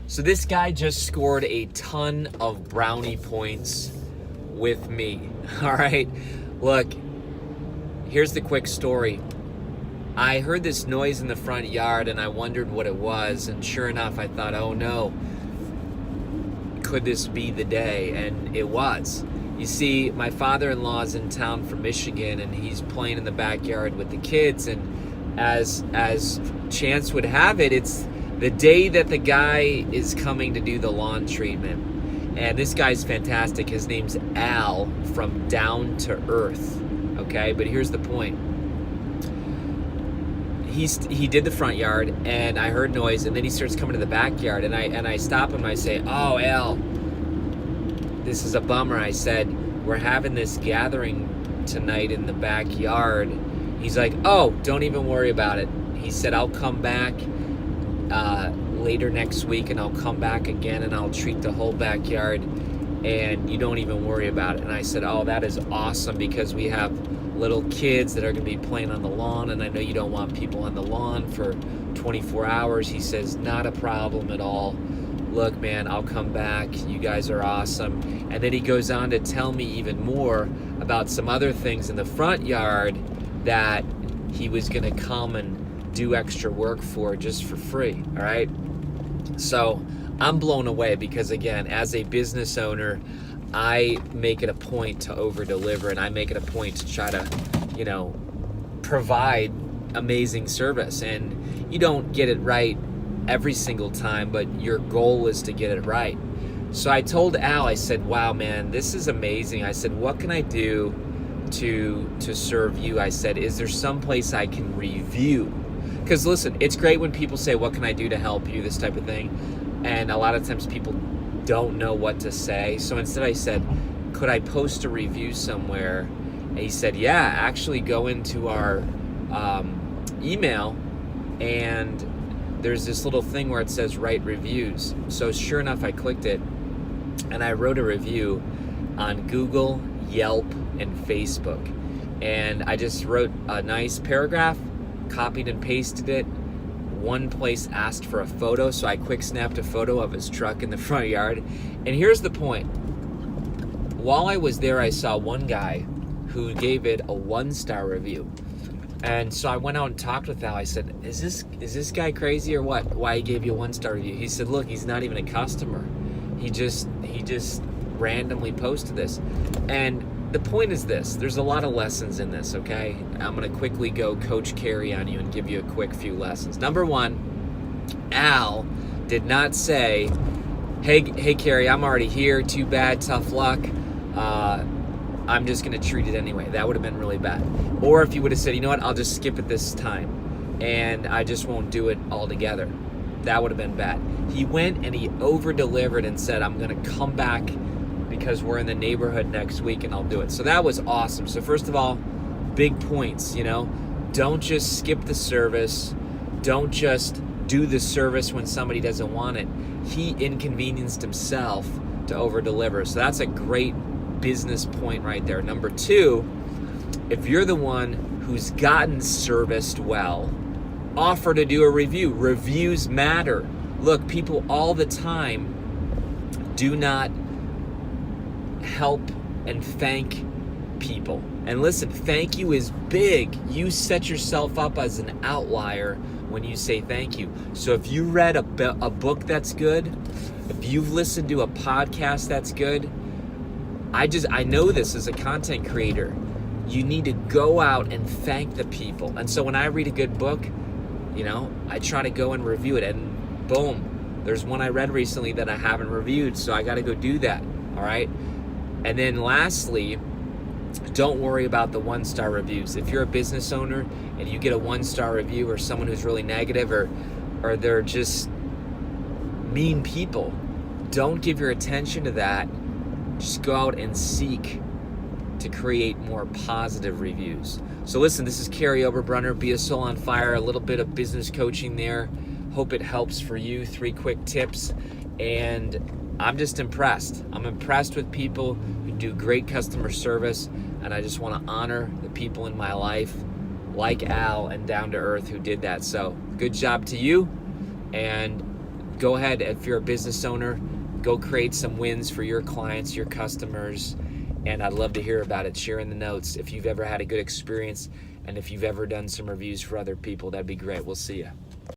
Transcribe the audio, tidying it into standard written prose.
So this guy just scored a ton of brownie points with me. All right, look, here's the quick story. I heard this noise in the front yard and I wondered what it was, and sure enough I thought, oh no, could this be the day? And it was. You see, my father-in-law's in town from Michigan and he's playing in the backyard with the kids, and as chance would have it, it's the day that the guy is coming to do the lawn treatment. And this guy's fantastic. His name's Al from Down to Earth. Okay, but here's the point. He did the front yard and I heard noise, and then he starts coming to the backyard, and I stop him. I say, oh, Al, this is a bummer. I said, we're having this gathering tonight in the backyard. He's like, oh, don't even worry about it. He said, I'll come back later next week, and I'll come back again and I'll treat the whole backyard, and you don't even worry about it. And I said, oh, that is awesome, because we have little kids that are going to be playing on the lawn, and I know you don't want people on the lawn for 24 hours. He says, not a problem at all. Look, man, I'll come back. You guys are awesome. And then he goes on to tell me even more about some other things in the front yard that he was going to come and do extra work for just for free. All right. So I'm blown away because, again, as a business owner, I make it a point to over deliver, and I make it a point to try to, provide amazing service. And you don't get it right every single time, but your goal is to get it right. So I told Al, I said, wow, man, this is amazing. I said, what can I do to serve you? I said, is there some place I can review? Because listen, it's great when people say, what can I do to help you, this type of thing. And a lot of times people don't know what to say. So instead I said, could I post a review somewhere? And he said, yeah, actually go into our email, and there's this little thing where it says write reviews. So sure enough, I clicked it and I wrote a review on Google, Yelp, and Facebook. And I just wrote a nice paragraph, copied and pasted it. One place asked for a photo, so I quick snapped a photo of his truck in the front yard. And here's the point. While I was there, I saw one guy who gave it a 1-star review. And so I went out and talked with Al. I said, is this guy crazy or what? Why he gave you a 1-star review? He said, look, he's not even a customer. He just randomly posted this. And the point is this, there's a lot of lessons in this, okay? I'm gonna quickly go Coach Kary on you and give you a quick few lessons. Number one, Al did not say, hey Kary, I'm already here, too bad, tough luck. I'm just gonna treat it anyway. That would have been really bad. Or if you would have said, you know what, I'll just skip it this time and I just won't do it altogether. That would have been bad. He went and he over-delivered and said, I'm gonna come back because we're in the neighborhood next week and I'll do it. So that was awesome. So first of all, big points, don't just skip the service. Don't just do the service when somebody doesn't want it. He inconvenienced himself to over-deliver. So that's a great business point right there. Number two, if you're the one who's gotten serviced well, offer to do a review. Reviews matter. Look, people all the time do not help and thank people. And listen, thank you is big. You set yourself up as an outlier when you say thank you. So if you read a book that's good, if you've listened to a podcast that's good, I know this as a content creator. You need to go out and thank the people. And so when I read a good book, I try to go and review it. And boom, there's one I read recently that I haven't reviewed, so I got to go do that. All right. And then lastly, don't worry about the 1-star reviews. If you're a business owner and you get a 1-star review, or someone who's really negative, or they're just mean people, don't give your attention to that. Just go out and seek to create more positive reviews. So listen, this is Kary Oberbrunner, Be a Soul on Fire, a little bit of business coaching there. Hope it helps for you. 3 quick tips. And I'm just impressed. I'm impressed with people who do great customer service, and I just want to honor the people in my life like Al and Down to Earth who did that. So good job to you, and go ahead, if you're a business owner, go create some wins for your clients, your customers, and I'd love to hear about it. Share in the notes if you've ever had a good experience, and if you've ever done some reviews for other people, that'd be great. We'll see you.